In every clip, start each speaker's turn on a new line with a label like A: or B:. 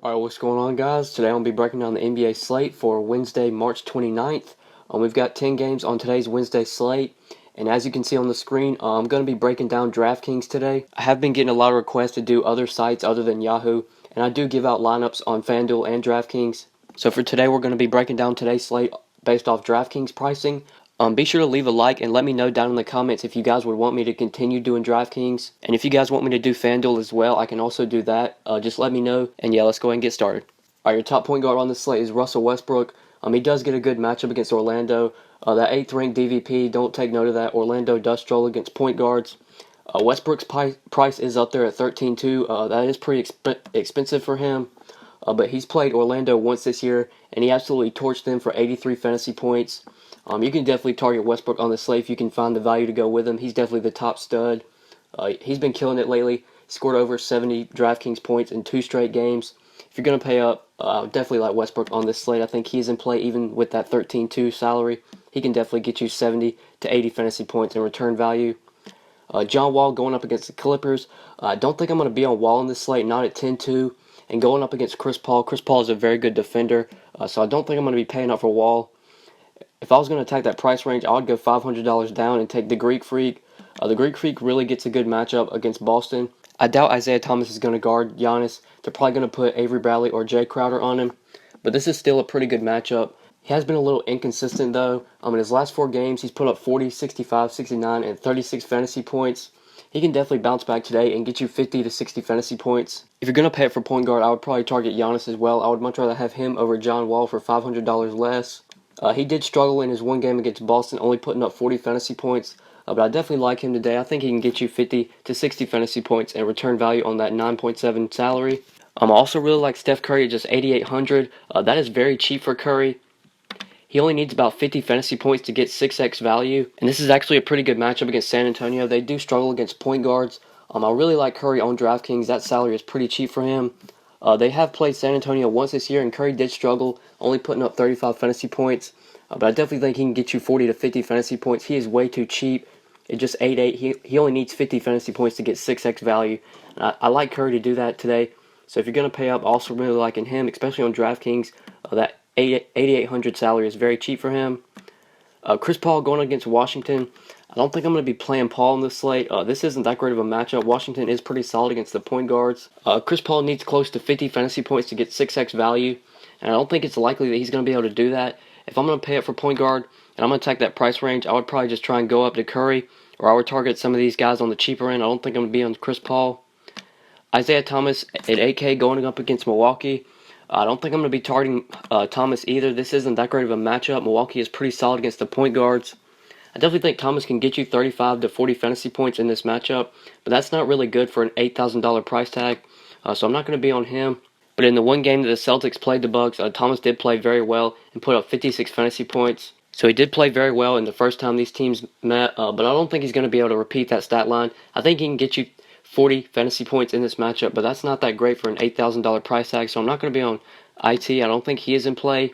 A: Alright, what's going on, guys? Today I'm going to be breaking down the NBA slate for Wednesday, March 29th. We've got 10 games on today's Wednesday slate, and as you can see on the screen, I'm going to be breaking down Draftkings today. I have been getting a lot of requests to do other sites other than Yahoo, and I do give out lineups on FanDuel and Draftkings. So for today, we're going to be breaking down today's slate based off Draftkings pricing. Be sure to leave a like and let me know down in the comments if you guys would want me to continue doing DraftKings. And if you guys want me to do FanDuel as well, I can also do that. Just let me know. And yeah, let's go ahead and get started. Alright, your top point guard on this slate is Russell Westbrook. He does get a good matchup against Orlando. That 8th ranked DVP, don't take note of that. Orlando does struggle against point guards. Westbrook's price is up there at 13.2. That is pretty expensive for him. But he's played Orlando once this year, and he absolutely torched them for 83 fantasy points. You can definitely target Westbrook on the slate if you can find the value to go with him. He's definitely the top stud. He's been killing it lately. He scored over 70 DraftKings points in 2 straight games. If you're going to pay up, definitely like Westbrook on this slate. I think he's in play even with that 13.2 salary. He can definitely get you 70 to 80 fantasy points in return value. John Wall going up against the Clippers. I don't think I'm going to be on Wall in this slate, not at 10.2. And going up against Chris Paul. Chris Paul is a very good defender, so I don't think I'm going to be paying up for Wall. If I was going to attack that price range, I would go $500 down and take the Greek Freak. The Greek Freak really gets a good matchup against Boston. I doubt Isaiah Thomas is going to guard Giannis. They're probably going to put Avery Bradley or Jay Crowder on him. But this is still a pretty good matchup. He has been a little inconsistent, though. In his last 4 games, he's put up 40, 65, 69, and 36 fantasy points. He can definitely bounce back today and get you 50 to 60 fantasy points. If you're going to pay it for point guard, I would probably target Giannis as well. I would much rather have him over John Wall for $500 less. He did struggle in his one game against Boston, only putting up 40 fantasy points. But I definitely like him today. I think he can get you 50 to 60 fantasy points and return value on that 9.7 salary. I also really like Steph Curry at just 8,800. That is very cheap for Curry. He only needs about 50 fantasy points to get 6x value. And this is actually a pretty good matchup against San Antonio. They do struggle against point guards. I really like Curry on DraftKings. That salary is pretty cheap for him. They have played San Antonio once this year, and Curry did struggle, only putting up 35 fantasy points. But I definitely think he can get you 40 to 50 fantasy points. He is way too cheap. At just 8.8, he only needs 50 fantasy points to get 6x value. And I like Curry to do that today. So if you're going to pay up, also really liking him, especially on DraftKings. That 8,800 salary is very cheap for him. Chris Paul going against Washington. I don't think I'm going to be playing Paul in this slate. This isn't that great of a matchup. Washington is pretty solid against the point guards. Chris Paul needs close to 50 fantasy points to get 6x value, and I don't think it's likely that he's going to be able to do that. If I'm going to pay up for point guard and I'm going to attack that price range, I would probably just try and go up to Curry, or I would target some of these guys on the cheaper end. I don't think I'm going to be on Chris Paul. Isaiah Thomas at 8K going up against Milwaukee. I don't think I'm going to be targeting Thomas either. This isn't that great of a matchup. Milwaukee is pretty solid against the point guards. I definitely think Thomas can get you 35 to 40 fantasy points in this matchup, but that's not really good for an $8,000 price tag, so I'm not going to be on him. But in the one game that the Celtics played the Bucks, Thomas did play very well and put up 56 fantasy points. So he did play very well in the first time these teams met, but I don't think he's going to be able to repeat that stat line. I think he can get you 40 fantasy points in this matchup, but that's not that great for an $8,000 price tag, so I'm not going to be on IT. I don't think he is in play.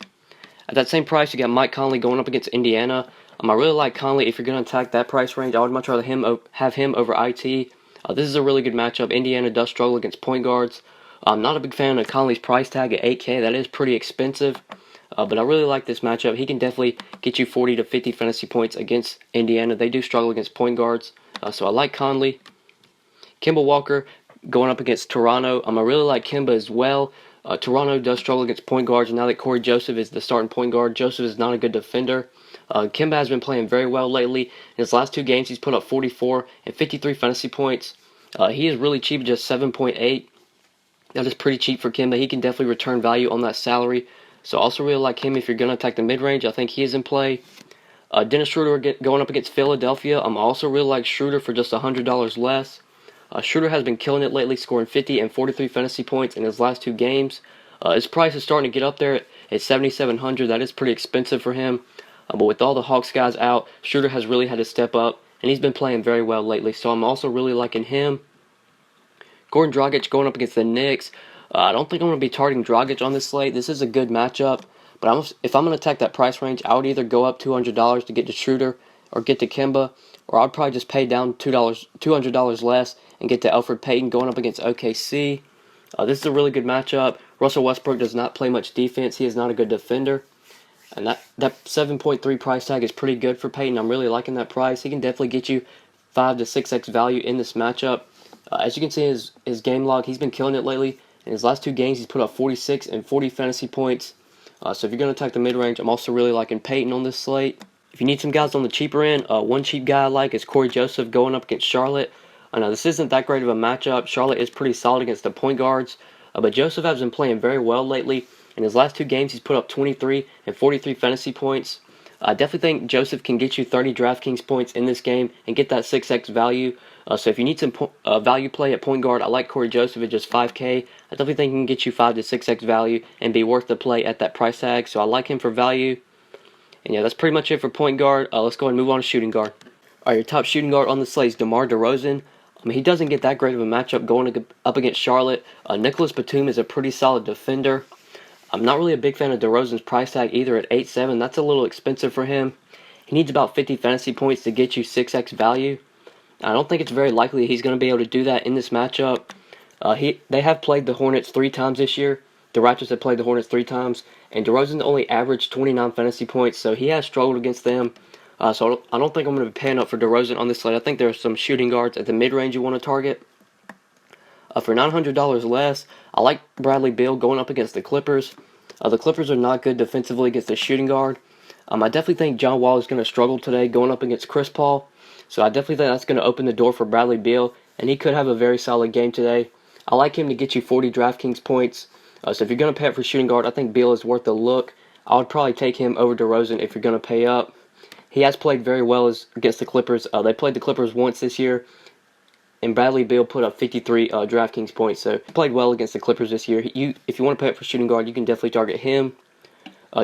A: At that same price, you got Mike Conley going up against Indiana. I really like Conley. If you're going to attack that price range, I would much rather have him over IT. This is a really good matchup. Indiana does struggle against point guards. I'm not a big fan of Conley's price tag at 8K. That is pretty expensive, but I really like this matchup. He can definitely get you 40 to 50 fantasy points against Indiana. They do struggle against point guards, so I like Conley. Kemba Walker going up against Toronto. I really like Kemba as well. Toronto does struggle against point guards, and now that Corey Joseph is the starting point guard, Joseph is not a good defender. Kemba has been playing very well lately. In his last 2 games, he's put up 44 and 53 fantasy points. He is really cheap, just 7.8. That is pretty cheap for Kemba. He can definitely return value on that salary. So I also really like him if you're going to attack the mid-range. I think he is in play. Dennis Schroeder going up against Philadelphia. I'm also really like Schroeder for just $100 less. Schroeder has been killing it lately, scoring 50 and 43 fantasy points in his last 2 games. His price is starting to get up there at $7,700. That is pretty expensive for him. But with all the Hawks guys out, Schroeder has really had to step up, and he's been playing very well lately. So I'm also really liking him. Goran Dragic going up against the Knicks. I don't think I'm going to be targeting Dragic on this slate. This is a good matchup. But if I'm going to attack that price range, I would either go up $200 to get to Schroeder or get to Kemba, or I'd probably just pay down $200 less and get to Elfrid Payton going up against OKC. This is a really good matchup. Russell Westbrook does not play much defense. He is not a good defender. And that 7.3 price tag is pretty good for Peyton. I'm really liking that price. He can definitely get you 5 to 6x value in this matchup. As you can see in his game log, he's been killing it lately. In his last 2 games, he's put up 46 and 40 fantasy points. So if you're going to attack the mid-range, I'm also really liking Peyton on this slate. If you need some guys on the cheaper end, one cheap guy I like is Corey Joseph going up against Charlotte. I know this isn't that great of a matchup. Charlotte is pretty solid against the point guards. But Joseph has been playing very well lately. In his last 2 games, he's put up 23 and 43 fantasy points. I definitely think Joseph can get you 30 DraftKings points in this game and get that 6x value. So if you need some value play at point guard, I like Corey Joseph at just 5K. I definitely think he can get you 5 to 6x value and be worth the play at that price tag. So I like him for value. And yeah, that's pretty much it for point guard. Let's go ahead and move on to shooting guard. All right, your top shooting guard on the slate is DeMar DeRozan. He doesn't get that great of a matchup going up against Charlotte. Nicholas Batum is a pretty solid defender. I'm not really a big fan of DeRozan's price tag either at 8.7. That's a little expensive for him. He needs about 50 fantasy points to get you 6x value. I don't think it's very likely he's going to be able to do that in this matchup. They have played the Hornets 3 times this year. The Raptors have played the Hornets 3 times, and DeRozan only averaged 29 fantasy points, so he has struggled against them. So I don't think I'm going to be paying up for DeRozan on this slate. I think there are some shooting guards at the mid-range you want to target. For $900 less, I like Bradley Beal going up against the Clippers. The Clippers are not good defensively against the shooting guard. I definitely think John Wall is going to struggle today going up against Chris Paul. So I definitely think that's going to open the door for Bradley Beal, and he could have a very solid game today. I like him to get you 40 DraftKings points. So if you're going to pay up for shooting guard, I think Beal is worth a look. I would probably take him over DeRozan if you're going to pay up. He has played very well against the Clippers. They played the Clippers once this year, and Bradley Beal put up 53 DraftKings points. So he played well against the Clippers this year. If you want to pay up for shooting guard, you can definitely target him.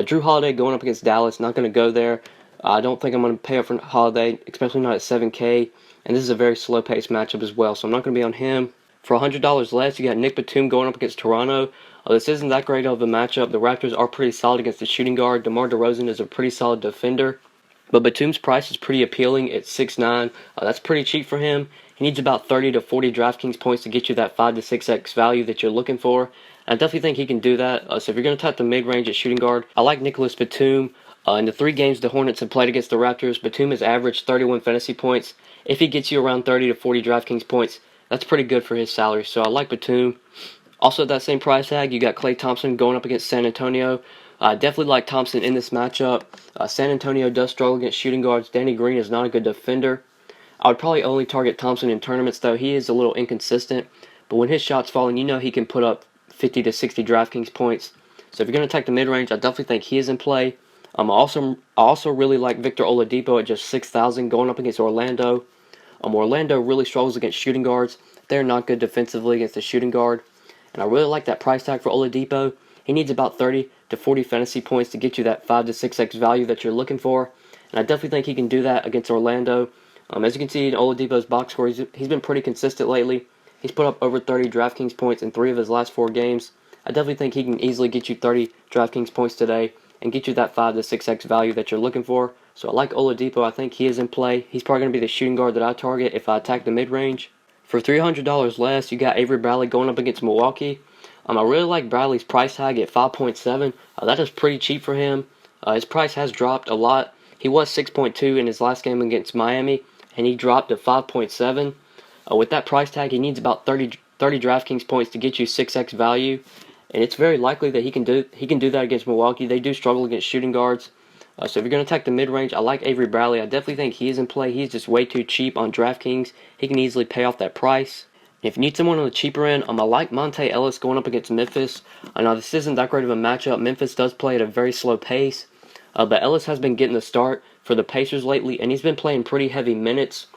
A: Drew Holiday going up against Dallas, not going to go there. I don't think I'm going to pay up for Holiday, especially not at 7K. And this is a very slow-paced matchup as well, so I'm not going to be on him. For $100 less, you got Nick Batum going up against Toronto. This isn't that great of a matchup. The Raptors are pretty solid against the shooting guard. DeMar DeRozan is a pretty solid defender. But Batum's price is pretty appealing at 6.9. That's pretty cheap for him. He needs about 30 to 40 DraftKings points to get you that 5 to 6x value that you're looking for. I definitely think he can do that. So if you're going to tap the mid-range at shooting guard, I like Nicholas Batum. In the 3 games the Hornets have played against the Raptors, Batum has averaged 31 fantasy points. If he gets you around 30 to 40 DraftKings points, that's pretty good for his salary. So I like Batum. Also at that same price tag, you got Klay Thompson going up against San Antonio. I definitely like Thompson in this matchup. San Antonio does struggle against shooting guards. Danny Green is not a good defender. I would probably only target Thompson in tournaments, though. He is a little inconsistent. But when his shot's falling, you know he can put up 50 to 60 DraftKings points. So if you're going to attack the mid-range, I definitely think he is in play. I also really like Victor Oladipo at just 6,000 going up against Orlando. Orlando really struggles against shooting guards. They're not good defensively against the shooting guard. And I really like that price tag for Oladipo. He needs about 30 to 40 fantasy points to get you that 5 to 6x value that you're looking for. And I definitely think he can do that against Orlando. As you can see in Oladipo's box score, he's been pretty consistent lately. He's put up over 30 DraftKings points in 3 of his last 4 games. I definitely think he can easily get you 30 DraftKings points today and get you that 5 to 6x value that you're looking for. So I like Oladipo. I think he is in play. He's probably going to be the shooting guard that I target if I attack the mid-range. For $300 less, you got Avery Bradley going up against Milwaukee. I really like Bradley's price tag at 5.7. That is pretty cheap for him. His price has dropped a lot. He was 6.2 in his last game against Miami, and he dropped to 5.7. With that price tag, he needs about 30 DraftKings points to get you 6x value, and it's very likely that he can do that against Milwaukee. They do struggle against shooting guards. So if you're going to attack the mid-range, I like Avery Bradley. I definitely think he is in play. He's just way too cheap on DraftKings. He can easily pay off that price. If you need someone on the cheaper end, I like Monte Ellis going up against Memphis. I know this isn't that great of a matchup. Memphis does play at a very slow pace. But Ellis has been getting the start for the Pacers lately, and he's been playing pretty heavy minutes.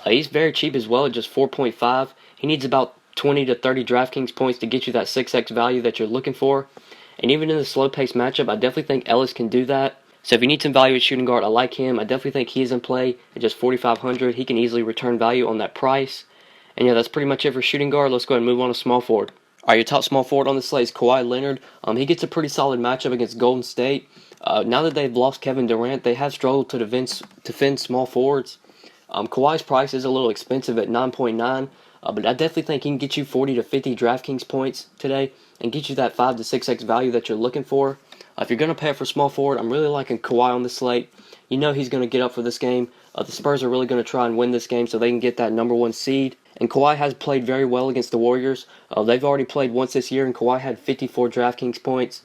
A: He's very cheap as well at just 4.5. He needs about 20 to 30 DraftKings points to get you that 6x value that you're looking for. And even in the slow-paced matchup, I definitely think Ellis can do that. So if you need some value at shooting guard, I like him. I definitely think he's in play at just 4,500. He can easily return value on that price. And yeah, that's pretty much it for shooting guard. Let's go ahead and move on to small forward. All right, your top small forward on the slate is Kawhi Leonard. He gets a pretty solid matchup against Golden State. Now that they've lost Kevin Durant, they have struggled to defend small forwards. Kawhi's price is a little expensive at 9.9. But I definitely think he can get you 40 to 50 DraftKings points today and get you that 5 to 6x value that you're looking for. If you're going to pay up for small forward, I'm really liking Kawhi on the slate. You know he's going to get up for this game. The Spurs are really going to try and win this game so they can get that number 1 seed. And Kawhi has played very well against the Warriors. They've already played once this year, and Kawhi had 54 DraftKings points.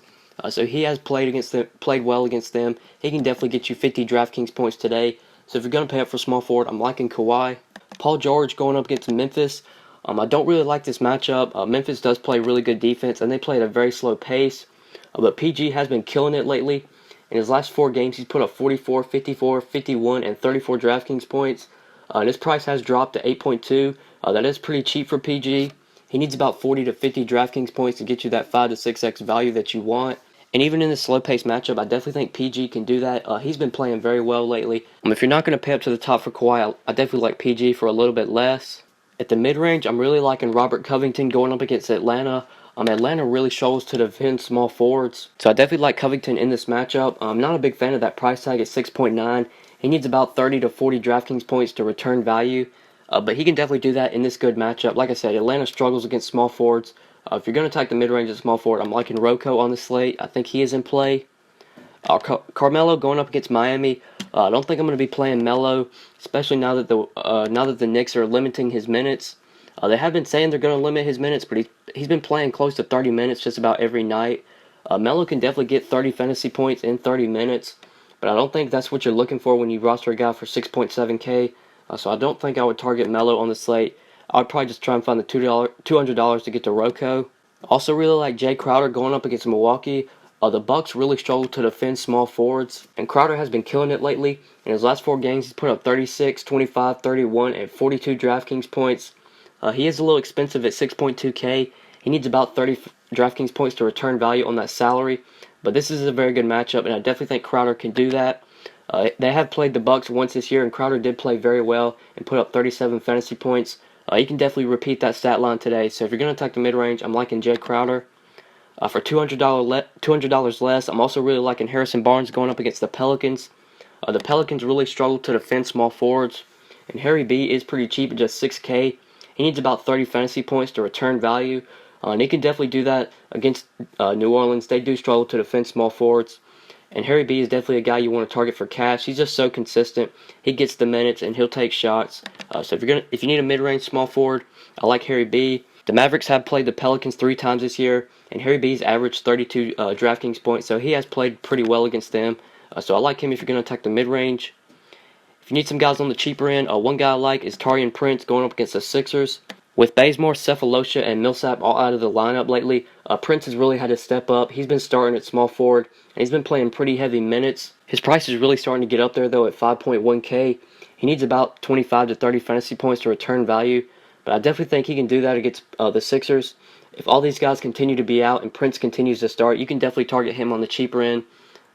A: So he has played well against them. He can definitely get you 50 DraftKings points today. So if you're going to pay up for small forward, I'm liking Kawhi. Paul George going up against Memphis. I don't really like this matchup. Memphis does play really good defense, and they play at a very slow pace. But PG has been killing it lately. In his last 4 games, he's put up 44, 54, 51, and 34 DraftKings points. And his price has dropped to 8.2. That is pretty cheap for PG. He needs about 40 to 50 DraftKings points to get you that 5 to 6x value that you want. And even in this slow-paced matchup, I definitely think PG can do that. He's been playing very well lately. If you're not going to pay up to the top for Kawhi, I definitely like PG for a little bit less. At the mid-range, I'm really liking Robert Covington going up against Atlanta. Atlanta really struggles to defend small forwards. So I definitely like Covington in this matchup. I'm not a big fan of that price tag at 6.9. He needs about 30 to 40 DraftKings points to return value. But he can definitely do that in this good matchup. Like I said, Atlanta struggles against small forwards. If you're going to attack the mid-range of small forward, I'm liking Rocco on the slate. I think he is in play. Carmelo going up against Miami. I don't think I'm going to be playing Melo, especially now that the Knicks are limiting his minutes. They have been saying they're going to limit his minutes, but he's been playing close to 30 minutes just about every night. Melo can definitely get 30 fantasy points in 30 minutes, but I don't think that's what you're looking for when you roster a guy for 6.7K. So I don't think I would target Melo on the slate. I would probably just try and find the $200 to get to Rocco. Also really like Jay Crowder going up against Milwaukee. The Bucks really struggle to defend small forwards, and Crowder has been killing it lately. In his last 4 games, he's put up 36, 25, 31, and 42 DraftKings points. He is a little expensive at 6.2K. He needs about 30 DraftKings points to return value on that salary, but this is a very good matchup, and I definitely think Crowder can do that. They have played the Bucks once this year, and Crowder did play very well and put up 37 fantasy points. You can definitely repeat that stat line today. So if you're going to attack the mid-range, I'm liking Jay Crowder. For $200 less, I'm also really liking Harrison Barnes going up against the Pelicans. The Pelicans really struggle to defend small forwards, and Harry B is pretty cheap at just 6K. He needs about 30 fantasy points to return value, and he can definitely do that against New Orleans. They do struggle to defend small forwards. And Harry B is definitely a guy you want to target for cash. He's just so consistent. He gets the minutes and he'll take shots. So if you need a mid-range small forward, I like Harry B. The Mavericks have played the Pelicans 3 times this year, and Harry B's averaged 32 DraftKings points, so he has played pretty well against them. So I like him if you're going to attack the mid-range. If you need some guys on the cheaper end, one guy I like is Taurean Prince going up against the Sixers. With Bazemore, Cephalosha, and Millsap all out of the lineup lately, Prince has really had to step up. He's been starting at small forward, and he's been playing pretty heavy minutes. His price is really starting to get up there, though, at 5.1K. He needs about 25 to 30 fantasy points to return value, but I definitely think he can do that against the Sixers. If all these guys continue to be out and Prince continues to start, you can definitely target him on the cheaper end.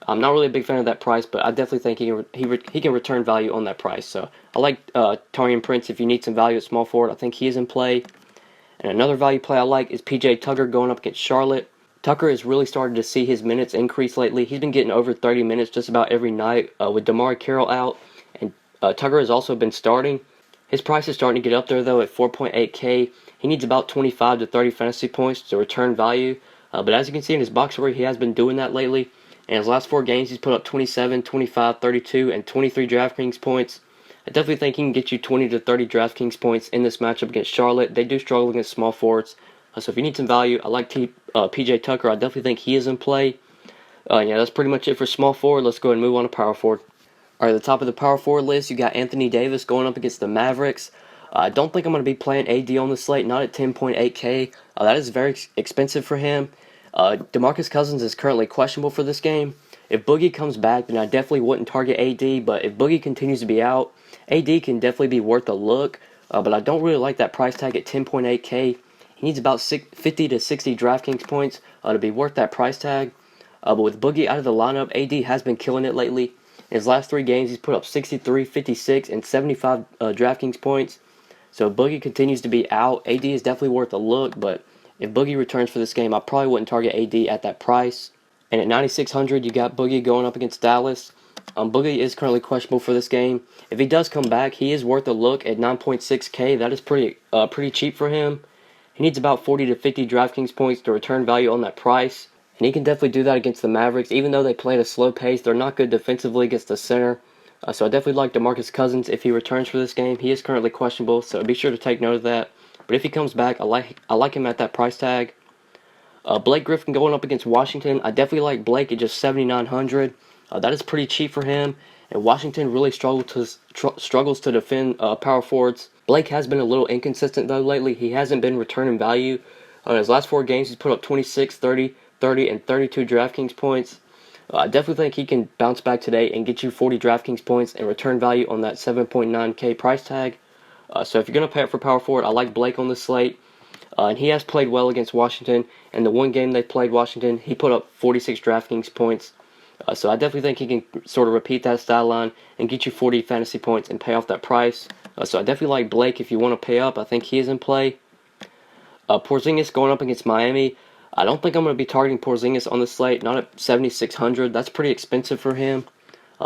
A: I'm not really a big fan of that price, but I definitely think he can return value on that price. So I like Taurean Prince if you need some value at small forward. I think he is in play. And another value play I like is PJ Tucker going up against Charlotte. Tucker has really started to see his minutes increase lately. He's been getting over 30 minutes just about every night with DeMar Carroll out, and Tucker has also been starting. His price is starting to get up there, though, at 4.8K. He needs about 25 to 30 fantasy points to return value. But as you can see in his box score, he has been doing that lately. In his last 4 games, he's put up 27, 25, 32, and 23 DraftKings points. I definitely think he can get you 20 to 30 DraftKings points in this matchup against Charlotte. They do struggle against small forwards. So if you need some value, I like PJ Tucker. I definitely think he is in play. Yeah, that's pretty much it for small forward. Let's go ahead and move on to power forward. All right, at the top of the power forward list, you got Anthony Davis going up against the Mavericks. I don't think I'm going to be playing AD on the slate, not at 10.8K. That is very expensive for him. DeMarcus Cousins is currently questionable for this game. If Boogie comes back, then I definitely wouldn't target AD, but if Boogie continues to be out, AD can definitely be worth a look, but I don't really like that price tag at 10.8K. He needs about 50 to 60 DraftKings points to be worth that price tag. But with Boogie out of the lineup, AD has been killing it lately. In his last 3 games, he's put up 63, 56, and 75 DraftKings points. So if Boogie continues to be out, AD is definitely worth a look, but if Boogie returns for this game, I probably wouldn't target AD at that price. And at 9,600, you got Boogie going up against Dallas. Boogie is currently questionable for this game. If he does come back, he is worth a look at 9.6K. That is pretty cheap for him. He needs about 40 to 50 DraftKings points to return value on that price. And he can definitely do that against the Mavericks. Even though they play at a slow pace, they're not good defensively against the center. So I definitely like DeMarcus Cousins if he returns for this game. He is currently questionable, so be sure to take note of that. But if he comes back, I like him at that price tag. Blake Griffin going up against Washington. I definitely like Blake at just 7,900. That is pretty cheap for him. And Washington really struggles to defend power forwards. Blake has been a little inconsistent though lately. He hasn't been returning value. On his last 4 games, he's put up 26, 30, 30, and 32 DraftKings points. I definitely think he can bounce back today and get you 40 DraftKings points and return value on that 7.9K price tag. So if you're going to pay up for power forward, I like Blake on the slate. And he has played well against Washington. And the one game they played Washington, he put up 46 DraftKings points. So I definitely think he can sort of repeat that style line and get you 40 fantasy points and pay off that price. So I definitely like Blake if you want to pay up. I think he is in play. Porzingis going up against Miami. I don't think I'm going to be targeting Porzingis on the slate, not at 7,600. That's pretty expensive for him.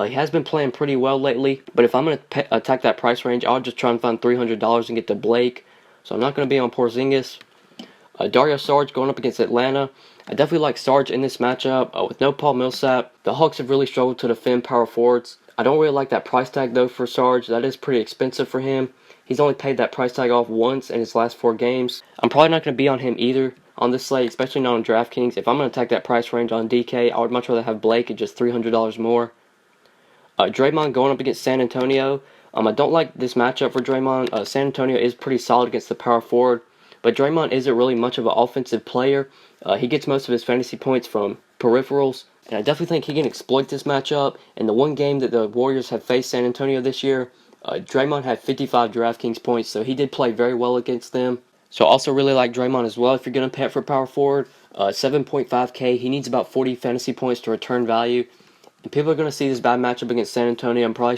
A: He has been playing pretty well lately, but if I'm going to attack that price range, I'll just try and find $300 and get to Blake. So I'm not going to be on Porzingis. Dario Saric going up against Atlanta. I definitely like Saric in this matchup. With no Paul Millsap, the Hawks have really struggled to defend power forwards. I don't really like that price tag though for Saric. That is pretty expensive for him. He's only paid that price tag off once in his last 4 games. I'm probably not going to be on him either on this slate, especially not on DraftKings. If I'm going to attack that price range on DK, I would much rather have Blake at just $300 more. Draymond going up against San Antonio. I don't like this matchup for Draymond. San Antonio is pretty solid against the power forward, but Draymond isn't really much of an offensive player. He gets most of his fantasy points from peripherals, and I definitely think he can exploit this matchup. In the one game that the Warriors have faced San Antonio this year, Draymond had 55 DraftKings points, so he did play very well against them. So I also really like Draymond as well if you're going to pay up for power forward. 7.5K, he needs about 40 fantasy points to return value. And people are going to see this bad matchup against San Antonio and probably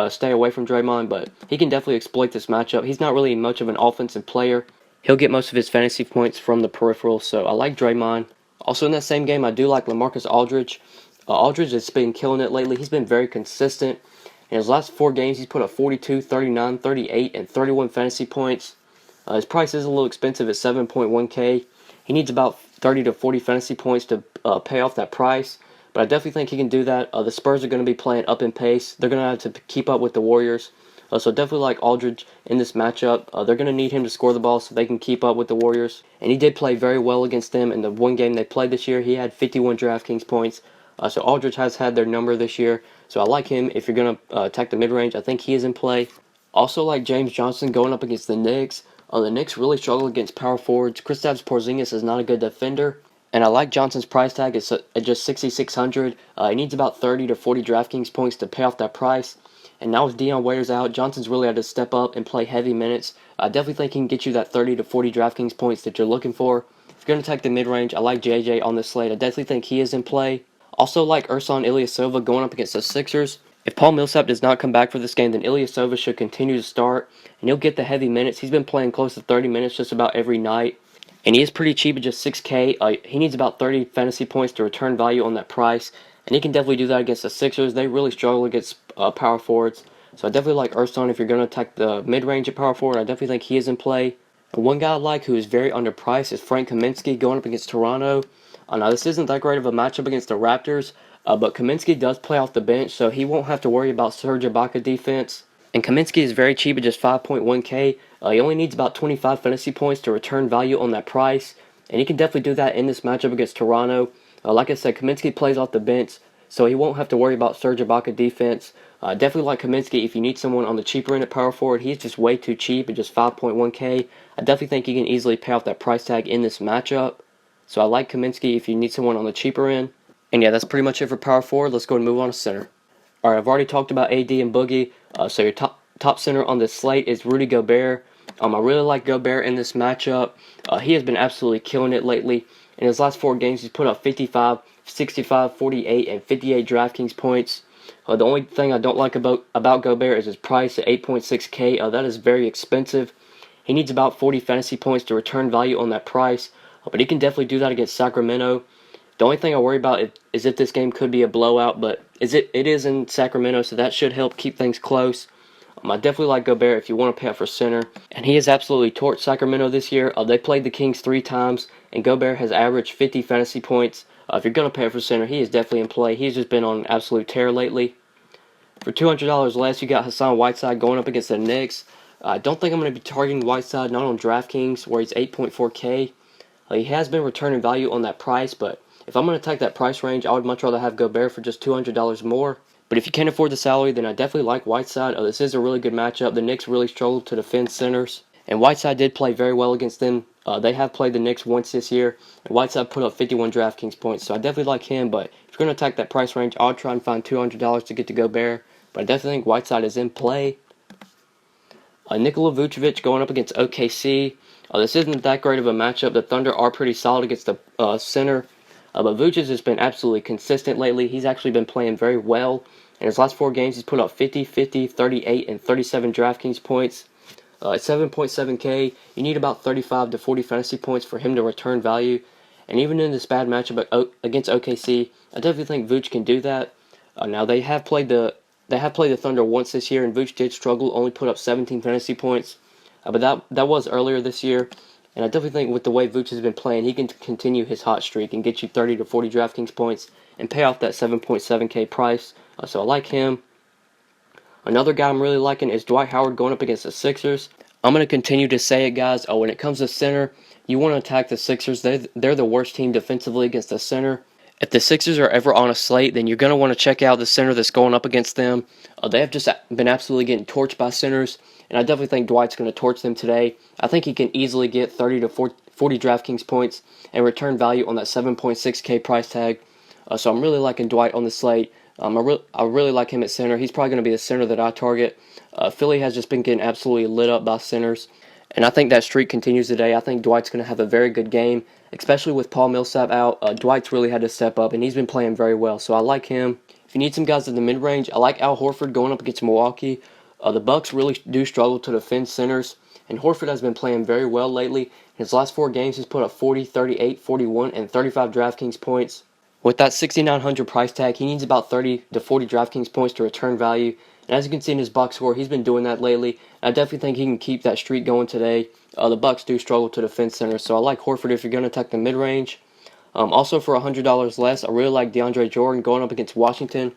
A: stay away from Draymond, but he can definitely exploit this matchup. He's not really much of an offensive player. He'll get most of his fantasy points from the peripheral, so I like Draymond. Also in that same game, I do like LaMarcus Aldridge. Aldridge has been killing it lately. He's been very consistent. In his last 4 games, he's put up 42, 39, 38, and 31 fantasy points. His price is a little expensive at 7.1K. He needs about 30 to 40 fantasy points to pay off that price. But I definitely think he can do that. The Spurs are going to be playing up in pace. They're going to have to keep up with the Warriors. So definitely like Aldridge in this matchup. They're going to need him to score the ball so they can keep up with the Warriors. And he did play very well against them in the one game they played this year. He had 51 DraftKings points. So Aldridge has had their number this year. So I like him if you're going to attack the mid-range. I think he is in play. Also like James Johnson going up against the Knicks. The Knicks really struggle against power forwards. Kristaps Porzingis is not a good defender. And I like Johnson's price tag. It's at just 6,600. He needs about 30 to 40 DraftKings points to pay off that price. And now with Dion Waiters out, Johnson's really had to step up and play heavy minutes. I definitely think he can get you that 30 to 40 DraftKings points that you're looking for. If you're going to attack the mid-range, I like JJ on this slate. I definitely think he is in play. Also like Ersan Ilyasova going up against the Sixers. If Paul Millsap does not come back for this game, then Ilyasova should continue to start. And he'll get the heavy minutes. He's been playing close to 30 minutes just about every night. And he is pretty cheap at just 6K. He needs about 30 fantasy points to return value on that price. And he can definitely do that against the Sixers. They really struggle against power forwards. So I definitely like Ersan if you're going to attack the mid-range at power forward. I definitely think he is in play. And one guy I like who is very underpriced is Frank Kaminsky going up against Toronto. Now this isn't that great of a matchup against the Raptors. But Kaminsky does play off the bench, so he won't have to worry about Serge Ibaka defense. And Kaminsky is very cheap at just 5.1K. He only needs about 25 fantasy points to return value on that price. And he can definitely do that in this matchup against Toronto. Like I said, Kaminsky plays off the bench, so he won't have to worry about Serge Ibaka defense. Definitely like Kaminsky if you need someone on the cheaper end at power forward. He's just way too cheap at just 5.1K. I definitely think he can easily pay off that price tag in this matchup. So I like Kaminsky if you need someone on the cheaper end. And yeah, that's pretty much it for power forward. Let's go and move on to center. Alright, I've already talked about AD and Boogie. So your top center on this slate is Rudy Gobert. I really like Gobert in this matchup. He has been absolutely killing it lately. In his last 4 games, he's put up 55, 65, 48, and 58 DraftKings points. The only thing I don't like about Gobert is his price at 8.6K. That is very expensive. He needs about 40 fantasy points to return value on that price. But he can definitely do that against Sacramento. The only thing I worry about is if this game could be a blowout, but It is in Sacramento, so that should help keep things close. I definitely like Gobert if you want to pay up for center. And he has absolutely torched Sacramento this year. They played the Kings 3 times, and Gobert has averaged 50 fantasy points. If you're going to pay up for center, he is definitely in play. He's just been on an absolute tear lately. For $200 less, you got Hassan Whiteside going up against the Knicks. I don't think I'm going to be targeting Whiteside, not on Draftkings, where he's 8.4K. He has been returning value on that price, but if I'm going to take that price range, I would much rather have Gobert for just $200 more. But if you can't afford the salary, then I definitely like Whiteside. This is a really good matchup. The Knicks really struggled to defend centers, and Whiteside did play very well against them. They have played the Knicks once this year, and Whiteside put up 51 DraftKings points, so I definitely like him. But if you're going to attack that price range, I'll try and find $200 to get to Gobert. But I definitely think Whiteside is in play. Nikola Vucevic going up against OKC. This isn't that great of a matchup. The Thunder are pretty solid against the center. But Vucevic has been absolutely consistent lately. He's actually been playing very well. In his last 4 games, he's put up 50, 50, 38, and 37 DraftKings points. At 7.7K, you need about 35 to 40 fantasy points for him to return value. And even in this bad matchup against OKC, I definitely think Vooch can do that. Now they have played the Thunder once this year, and Vooch did struggle, only put up 17 fantasy points. But that was earlier this year. And I definitely think with the way Vooch has been playing, he can continue his hot streak and get you 30 to 40 DraftKings points and pay off that 7.7K price. So I like him. Another guy I'm really liking is Dwight Howard going up against the Sixers. I'm going to continue to say it, guys. When it comes to center, you want to attack the Sixers. They're the worst team defensively against the center. If the Sixers are ever on a slate, then you're going to want to check out the center that's going up against them. They have just been absolutely getting torched by centers, and I definitely think Dwight's going to torch them today. I think he can easily get 30 to 40 DraftKings points and return value on that 7.6K price tag. So I'm really liking Dwight on the slate. I really like him at center. He's probably going to be the center that I target. Philly has just been getting absolutely lit up by centers, and I think that streak continues today. I think Dwight's going to have a very good game, especially with Paul Millsap out. Dwight's really had to step up, and he's been playing very well, so I like him. If you need some guys in the mid-range, I like Al Horford going up against Milwaukee. The Bucks really do struggle to defend centers, and Horford has been playing very well lately. In his last 4 games, he's put up 40, 38, 41, and 35 DraftKings points. With that 6,900 price tag, he needs about 30 to 40 DraftKings points to return value. And as you can see in his box score, he's been doing that lately. I definitely think he can keep that streak going today. The Bucks do struggle to defend center, so I like Horford if you're going to attack the mid-range. Also for $100 less, I really like DeAndre Jordan going up against Washington.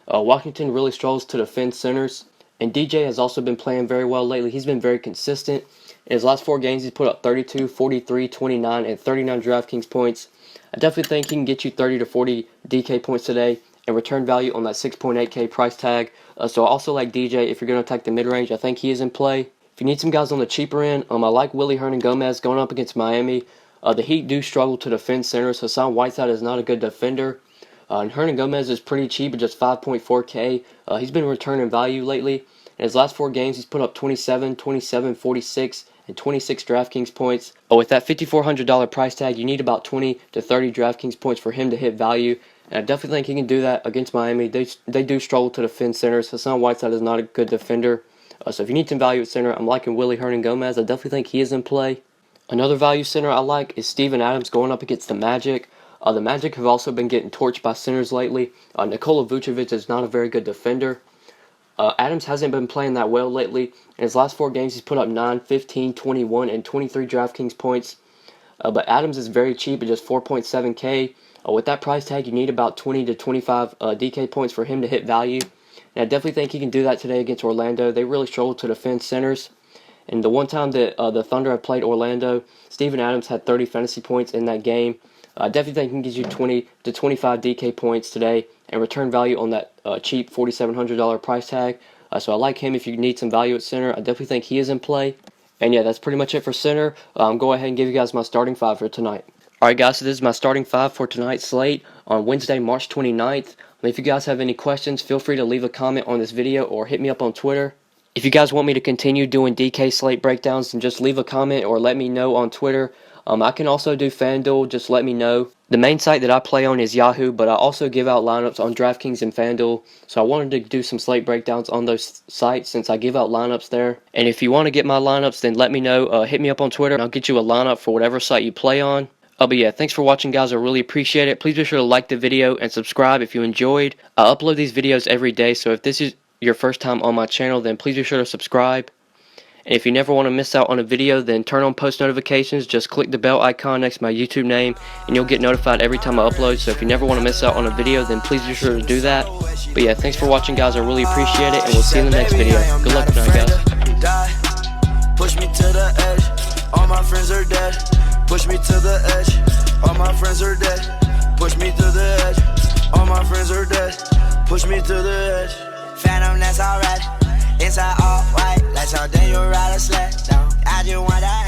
A: Washington really struggles to defend centers. And DJ has also been playing very well lately. He's been very consistent. In his last 4 games, he's put up 32, 43, 29, and 39 DraftKings points. I definitely think he can get you 30 to 40 DK points today and return value on that 6.8K price tag. So I also like DJ if you're going to attack the mid-range. I think he is in play. If you need some guys on the cheaper end, I like Willie Hernan-Gomez going up against Miami. The Heat do struggle to defend centers. Hassan Whiteside is not a good defender. And Hernan-Gomez is pretty cheap at just 5.4K. He's been returning value lately. In his last 4 games, he's put up 27, 27, 46, and 26 DraftKings points. With that $5,400 price tag, you need about 20 to 30 DraftKings points for him to hit value. And I definitely think he can do that against Miami. They do struggle to defend centers. Hassan Whiteside is not a good defender. So if you need some value at center, I'm liking Willie Hernan-Gomez. I definitely think he is in play. Another value center I like is Steven Adams going up against the Magic. The Magic have also been getting torched by centers lately. Nikola Vucevic is not a very good defender. Adams hasn't been playing that well lately. In his last 4 games, he's put up 9, 15, 21, and 23 DraftKings points. But Adams is very cheap at just 4.7K. With that price tag, you need about 20 to 25 DK points for him to hit value. And I definitely think he can do that today against Orlando. They really struggle to defend centers. And the one time that the Thunder have played Orlando, Steven Adams had 30 fantasy points in that game. I definitely think he can get you 20 to 25 DK points today and return value on that cheap $4,700 price tag. So I like him if you need some value at center. I definitely think he is in play. And yeah, that's pretty much it for center. Go ahead and give you guys my starting 5 for tonight. Alright guys, so this is my starting 5 for tonight's slate on Wednesday, March 29th. If you guys have any questions, feel free to leave a comment on this video or hit me up on Twitter. If you guys want me to continue doing DK slate breakdowns, then just leave a comment or let me know on Twitter. I can also do FanDuel, just let me know. The main site that I play on is Yahoo, but I also give out lineups on Draftkings and FanDuel, so I wanted to do some slate breakdowns on those sites since I give out lineups there. And if you want to get my lineups, then let me know. Hit me up on Twitter, and I'll get you a lineup for whatever site you play on. But yeah, thanks for watching, guys. I really appreciate it. Please be sure to like the video and subscribe if you enjoyed. I upload these videos every day, so if this is your first time on my channel, then please be sure to subscribe. And if you never want to miss out on a video, then turn on post notifications. Just click the bell icon next to my YouTube name, and you'll get notified every time I upload. So if you never want to miss out on a video, then please be sure to do that. But yeah, thanks for watching, guys. I really appreciate it, and we'll see you in the next video. Good luck tonight, guys.
B: Push me to the edge. All my friends are dead. Push me to the edge. All my friends are dead. Push me to the edge. All my friends are dead. Push me to the edge. Phantom, that's alright. Inside all white, like something you ride a sled down. I just want that.